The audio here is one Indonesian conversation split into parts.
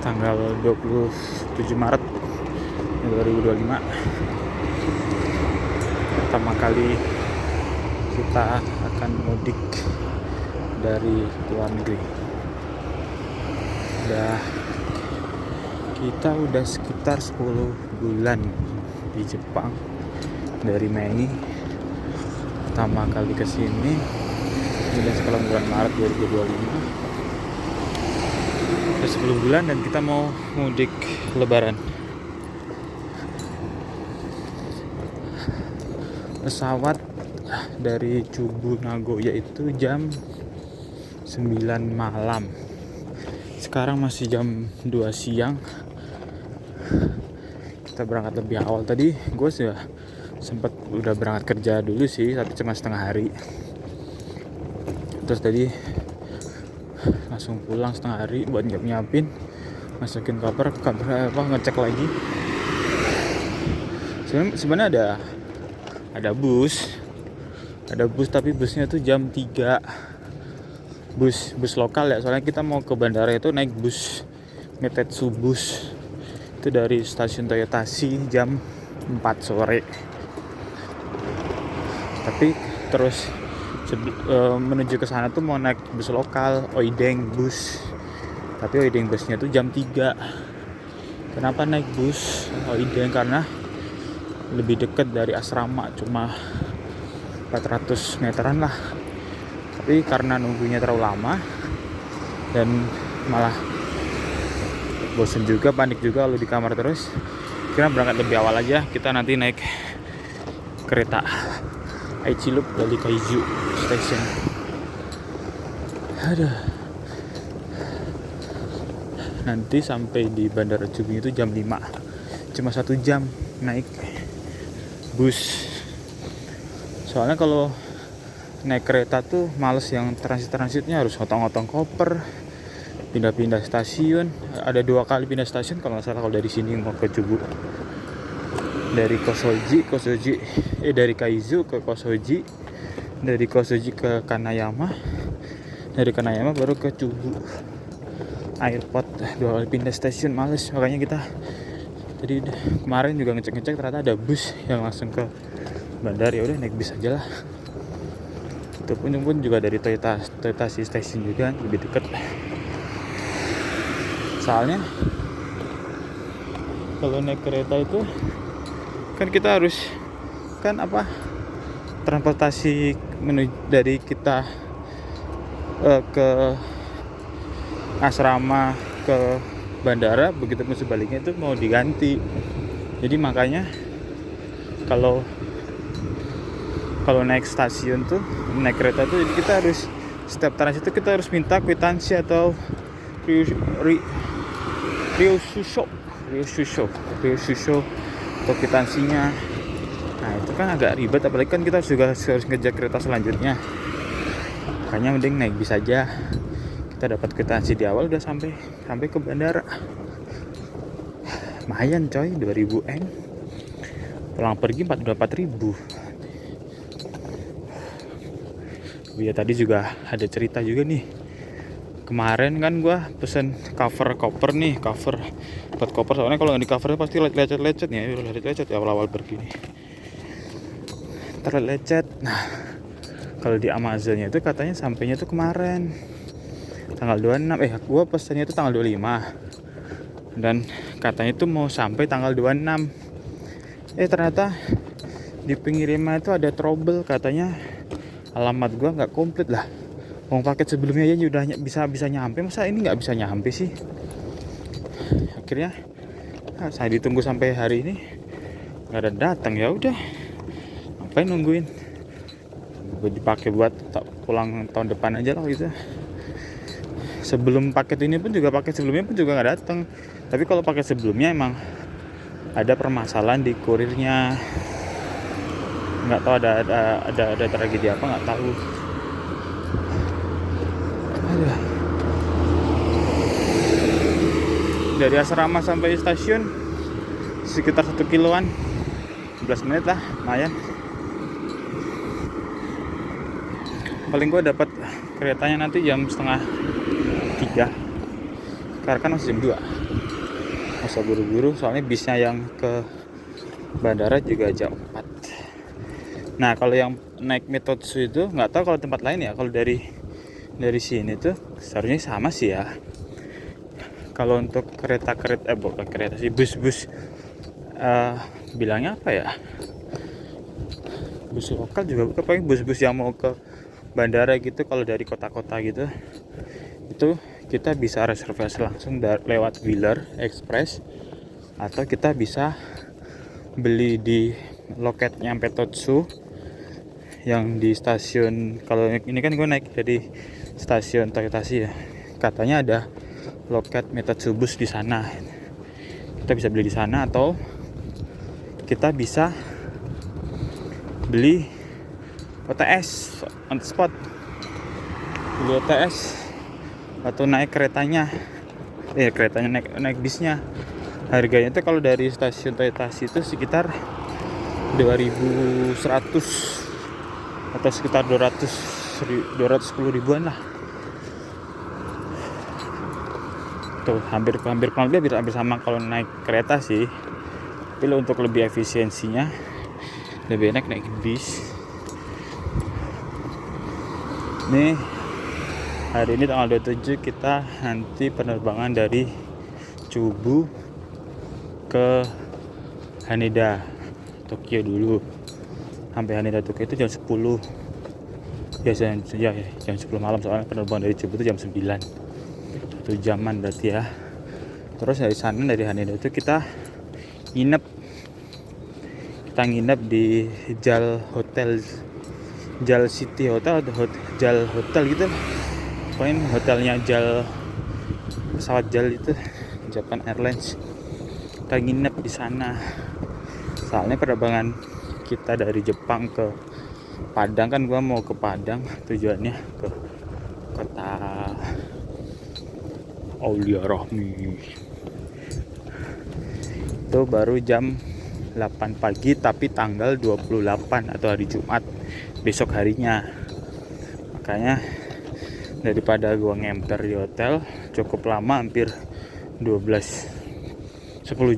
tanggal 27 Maret 2025. Pertama kali kita akan mudik dari luar negeri. Kita udah sekitar 10 bulan di Jepang, dari Mei pertama kali kesini, udah sekarang bulan Maret 2025. Udah 10 bulan dan kita mau mudik lebaran. Pesawat dari Chubu Nagoya itu jam 9 malam. Sekarang masih jam 2 siang. Kita berangkat lebih awal tadi. Gue udah berangkat kerja dulu sih, tapi cuma setengah hari. Terus tadi langsung pulang setengah hari buat nyiapin, masukin koper ngecek lagi. Sebenarnya ada bus tapi busnya tuh jam 3. Bus lokal ya, soalnya kita mau ke bandara itu naik bus Metetsu Bus itu dari stasiun Toyotashi jam 4 sore. Tapi terus menuju ke sana tuh mau naik bus lokal Oideng Bus, tapi Oideng busnya tuh jam 3. Kenapa naik bus Oideng? Karena lebih dekat dari asrama, cuma 400 meteran lah. Tapi karena nunggunya terlalu lama dan malah bosen juga, panik juga kalau di kamar terus, kita berangkat lebih awal aja. Kita nanti naik kereta Aichi Loop dari Kaiju Station. Nanti sampai di Bandara Chubu itu jam 5. Cuma 1 jam naik bus. Soalnya kalau naik kereta tuh males, yang transitnya harus otong-otong koper, pindah-pindah stasiun. Ada 2 kali pindah stasiun kalau nggak salah, kalau dari sini mau ke Chubu. Dari dari Kaizu ke Kosoji, dari Kosoji ke Kanayama, dari Kanayama baru ke Chubu Airport. 2 kali pindah stasiun, males. Makanya kita tadi kemarin juga ngecek ternyata ada bus yang langsung ke bandar. Ya udah naik bis aja lah. Itu pun juga dari Toyotashi Station juga, lebih dekat. Soalnya kalau naik kereta itu kan kita harus transportasi dari kita ke asrama ke bandara, begitu pun sebaliknya itu mau diganti. Jadi makanya kalau naik stasiun tuh, naik kereta tuh, jadi kita harus setiap transit itu kita harus minta kwitansi atau ryushusho atau kwitansinya. Nah itu kan agak ribet, apalagi kan kita juga harus ngejar kereta selanjutnya. Makanya mending naik bis aja. Kita dapat kwitansi di awal, udah sampai ke bandara. Lumayan coy, 2000 N. Pulang pergi 4.000. Ya tadi juga ada cerita juga nih. Kemarin kan gue pesen cover koper buat koper, soalnya kalau nggak di cover pasti lecet ya awal-awal pergi nih. Terlecet. Nah kalau di Amazonnya itu katanya sampainya tuh kemarin tanggal 26. Gue pesennya itu tanggal 25 dan katanya itu mau sampai tanggal 26. Ternyata di pengiriman itu ada trouble, katanya alamat gue nggak komplit lah. Mau paket sebelumnya aja udah bisa nyampe, masa ini nggak bisa nyampe sih? Akhirnya saya ditunggu sampai hari ini nggak ada datang. Ya udah, ngapain nungguin? Gue dipakai buat pulang tahun depan aja lah gitu. Sebelum paket ini pun juga, paket sebelumnya pun juga nggak datang. Tapi kalau paket sebelumnya emang ada permasalahan di kurirnya. Nggak tahu ada tragedi apa, nggak tahu. Dari asrama sampai stasiun sekitar 1 kiloan, 11 menit lah, lumayan. Paling gue dapat keretanya nanti jam 2:30. Karena kan masih jam 2. Masa buru-buru, soalnya bisnya yang ke bandara juga jam 4. Nah, kalau yang naik Metotsu itu nggak tahu kalau tempat lain ya. Kalau dari sini tuh seharusnya sama sih ya. Kalau untuk kereta-kereta bukan kereta sih, bus-bus bilangnya apa ya? Bus lokal juga bukan, paling bus-bus yang mau ke bandara gitu. Kalau dari kota-kota gitu, itu kita bisa reservasi langsung lewat Wheeler Express, atau kita bisa beli di loketnya Metotsu yang di stasiun. Kalau ini kan gue naik dari stasiun Toyotashi ya, katanya ada loket Metotsu bus di sana. Kita bisa beli di sana, atau kita bisa beli OTS on the spot, beli OTS atau naik keretanya naik bisnya. Harganya itu kalau dari stasiun Toyotashi itu sekitar 2.100 atau sekitar 210 ribuan lah. Tuh hampir kurang lebih hampir sama kalau naik kereta sih. Tapi untuk lebih efisiensinya lebih enak naik bis. Nih, hari ini tanggal 27 kita nanti penerbangan dari Chubu ke Haneda Tokyo dulu. Sampai Haneda Tokyo itu jam 10. Jam 10 malam, soalnya penerbangan dari Chubu itu jam 9. 1 jaman berarti ya. Terus dari sana, dari Haneda itu kita nginep di JAL City Hotel atau JAL Hotel gitu. Pokoknya hotelnya JAL, pesawat JAL itu, Japan Airlines. Kita nginep di sana. Soalnya penerbangan kita dari Jepang ke Padang, kan gua mau ke Padang, tujuannya ke kota Aulia Rahmi. Itu baru jam 8 pagi, tapi tanggal 28 atau hari Jumat, besok harinya. Makanya daripada gua ngemper di hotel cukup lama, hampir 10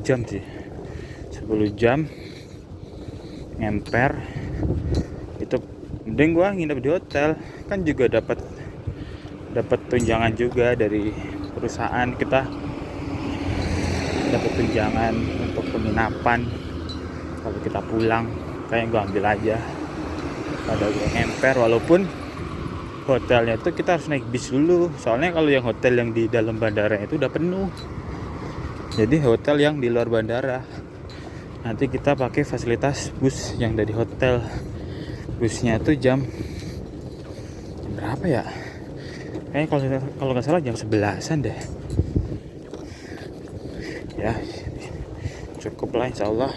jam sih, 10 jam ngemper, itu mending gua nginep di hotel. Kan juga dapat tunjangan juga dari perusahaan, kita dapat tunjangan untuk penginapan kalau kita pulang. Kayak gue ambil aja pada gue ngemper, walaupun hotelnya itu kita harus naik bis dulu. Soalnya kalau yang hotel yang di dalam bandara itu udah penuh. Jadi hotel yang di luar bandara nanti kita pakai fasilitas bus yang dari hotel. Busnya tuh jam berapa ya? Kayaknya kalau nggak salah jam 11-an deh. Ya, cukup lah insyaallah.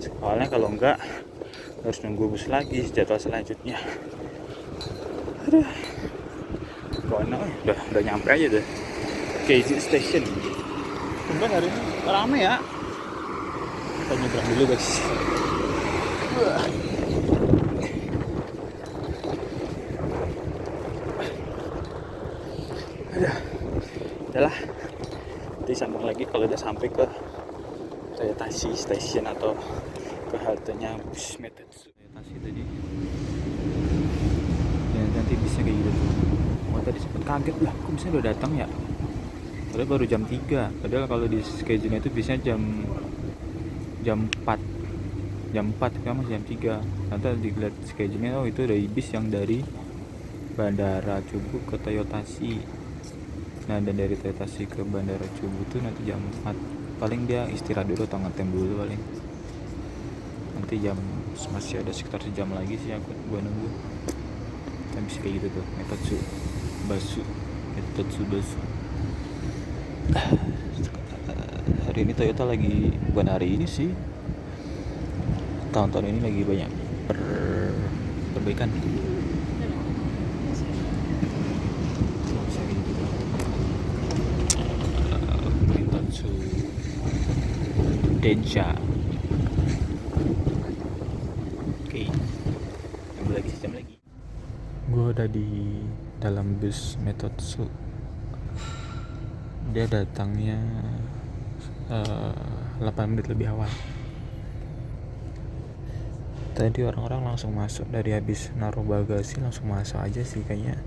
Soalnya kalau enggak harus nunggu bus lagi jadwal selanjutnya. Aduh, kono udah nyampe aja deh KZ Station. Tumben hari ini ramai ya. Kita nyebrang dulu guys. Udahlah, nanti sambung lagi kalau udah sampai ke Toyotashi Station atau ke haltenya bus Metotsu Toyotashi tadi. Ya, nanti bisnya kayak gitu tuh. Tadi sempat kaget lah, kok bisa udah datang ya? Padahal baru jam 3. Padahal kalau di schedule itu bisnya jam 4. Jam 4 kan masih jam 3. Nanti dilihat schedule-nya, oh itu dari bis yang dari Bandara Chubu ke Toyotashi. Nah, dan dari Toyotashi ke Bandara Chubu itu nanti jam 4. Paling dia istirahat dulu atau ngetem dulu paling. Nanti masih ada sekitar sejam lagi sih gua nunggu. Kan bisa kayak gitu tuh, Metotsu Basu. Hari ini Toyota lagi, bukan hari ini sih, tahun-tahun ini lagi banyak perbaikan. Metotsu Densha. Oke, jam lagi. Gue udah di dalam bus Metotsu. dia datangnya 8 menit lebih awal. Tadi orang-orang langsung masuk, dari habis naruh bagasi langsung masuk aja sih kayaknya.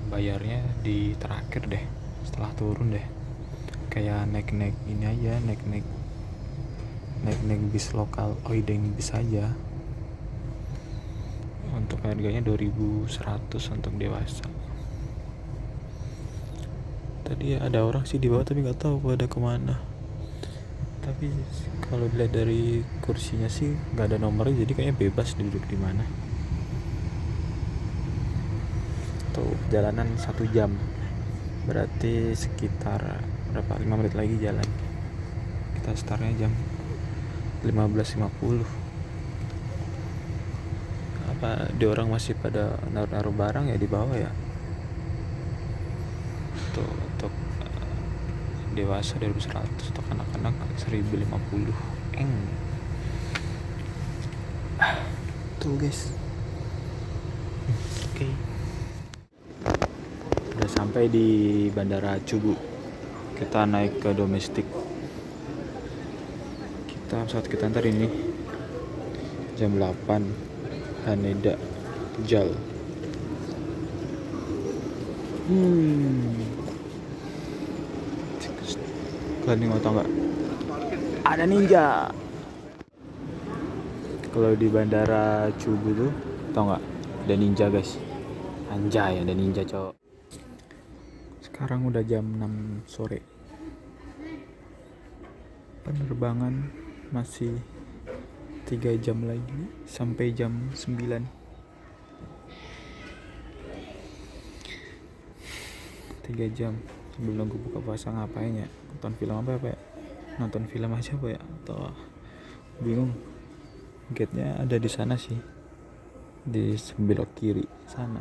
Bayarnya di terakhir deh, setelah turun deh, kayak naik ini aja, naik bis lokal Oideng bis aja. Untuk harganya 2.100 untuk dewasa. Tadi ada orang sih di bawah tapi nggak tahu pada kemana. Tapi kalau dilihat dari kursinya sih nggak ada nomornya, jadi kayaknya bebas duduk di mana. Tuh perjalanan 1 jam, berarti sekitar berapa, 5 menit lagi jalan. Kita startnya jam 15.50. Apa di orang masih pada naruh barang ya di bawah ya. Tuh untuk dewasa 2.100, untuk anak-anak 1.050. Tuh guys. Oke. Udah sampai di Bandara Cubu. Kita naik ke domestik. Pesawat kita ntar ini jam 8 Haneda Jal. Kalian mau tau nggak? Ada ninja. Kalau di Bandara Cubu tuh tau nggak? Ada ninja guys. Anjay, ada ninja cowok. Sekarang udah jam 6 sore. Penerbangan masih 3 jam lagi sampai jam 9. 3 jam sebelum gue buka puasa ngapain ya? Nonton film apa ya? Nonton film aja apa ya? Atau bingung. Gate-nya ada di sana sih, di belok kiri sana.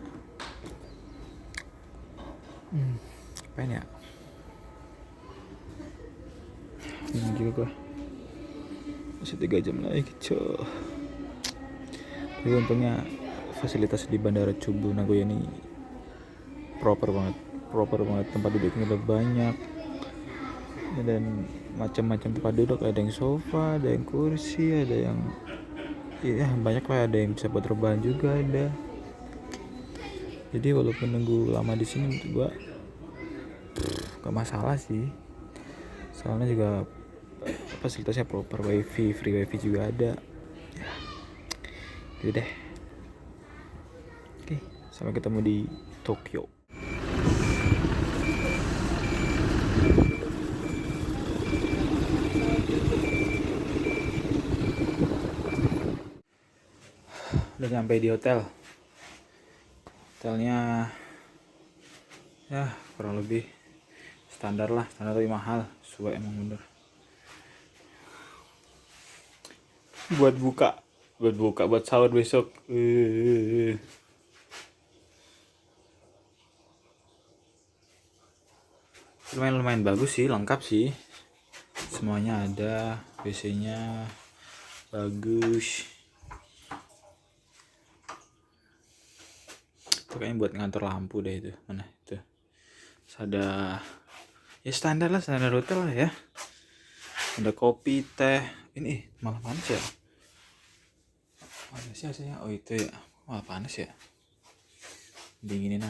Apain ya? Bingung juga gue. Masih 3 jam lagi cuy. Tapi untungnya fasilitas di Bandara Cubu Nagoya ini proper banget. Tempat duduknya udah banyak dan macam-macam tempat duduk. Ada yang sofa, ada yang kursi, ada yang banyak lah. Ada yang bisa buat rebahan juga ada. Jadi walaupun nunggu lama di sini menurut gua gak masalah sih. Soalnya juga fasilitasnya proper, free wifi juga ada. Gitu deh. Oke, sampai ketemu di Tokyo. Udah nyampe di hotelnya ya kurang lebih standar tapi mahal, sesuai emang bener. Buat sahur besok. Lumayan bagus sih, lengkap sih, semuanya ada. WC-nya bagus. Itu kayaknya buat ngantor lampu deh itu. Mana itu? Ada ya standar hotel lah ya. Ada kopi, teh. Ini malah panas ya. Panas ya saya. Oh itu ya. Wah panas ya. Dinginin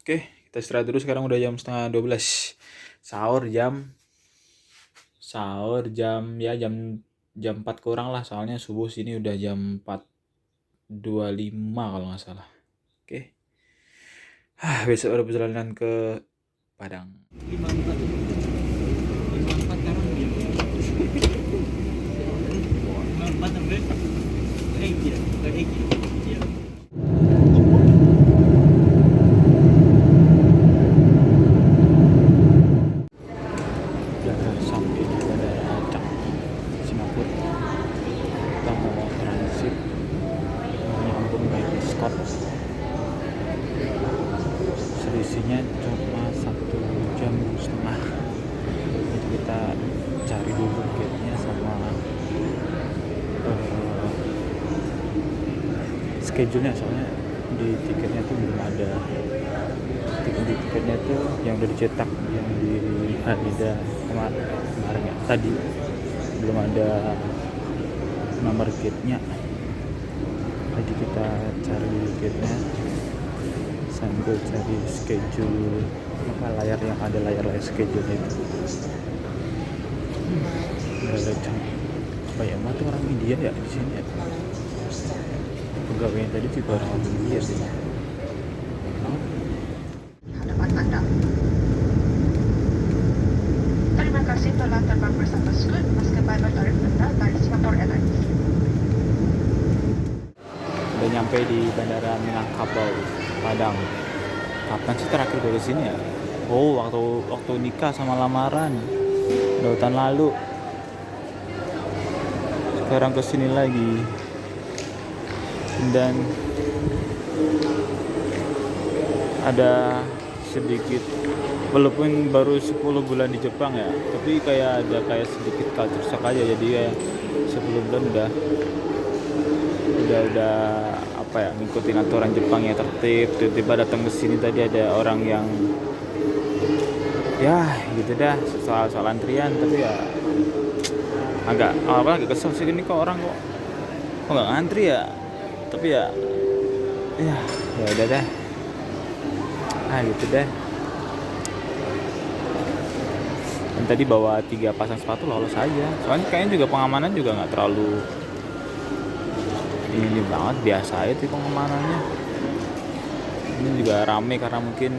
oke, kita istirahat dulu. Sekarang udah jam 11:30. Sahur jam 4 kurang lah, soalnya subuh sini udah jam 4.25 kalau nggak salah. Oke. Besok ada perjalanan ke Padang. 54 sampai di Bandara Acak, Singapura. Kita mau transit menyambung naik Scott. Selisihnya cuma 1,5 jam. Jadi kita cari dulu gate-nya sama schedule-nya, soalnya di tiketnya tuh belum ada. Di tiketnya tuh yang udah dicetak, yang di Haneda kemarin ya, tadi belum ada nomor gate-nya. Jadi kita cari gate-nya sambil cari schedule layar yang ada layar schedule itu. Ada banyak banget orang India ya di sini ya. Pegawainya tadi juga orang India sih. Hadapan Anda. Terima kasih telah terbang bersama Scoot Maskapai bertarif Anda dari Singapore Airlines. Udah nyampe di Bandara Minangkabau, Padang. Kapan sih terakhir gue kesini ya? Oh, waktu nikah sama lamaran. Udah tahun lalu. Sekarang kesini lagi. Dan ada sedikit, walaupun baru 10 bulan di Jepang ya, tapi kayak ada sedikit culture shock aja. Jadi kayak 10 bulan udah apa ya, ngikutin aturan Jepang yang tertib. Tiba-tiba datang ke sini tadi ada orang yang ya gitu dah, soal antrian, tapi ya agak kesel sih, ini kok orang kok nggak ngantri ya. Tapi ya udah deh, gitu deh. Dan tadi bawa 3 pasang sepatu lolos aja, soalnya kayaknya juga pengamanan juga nggak terlalu ini banget, biasa aja sih pengamanannya. Ini juga rame karena mungkin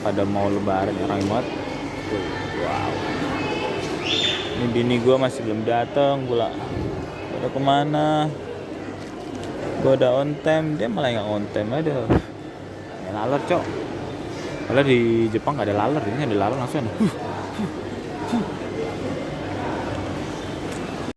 pada mau lebaran ya, rame banget. Wow, ini bini gue masih belum datang pula. Udah kemana? Gue udah on time, dia malah nggak on time. Aduh, ya laler cok. Padahal di Jepang nggak ada laler, ini ada laler langsung.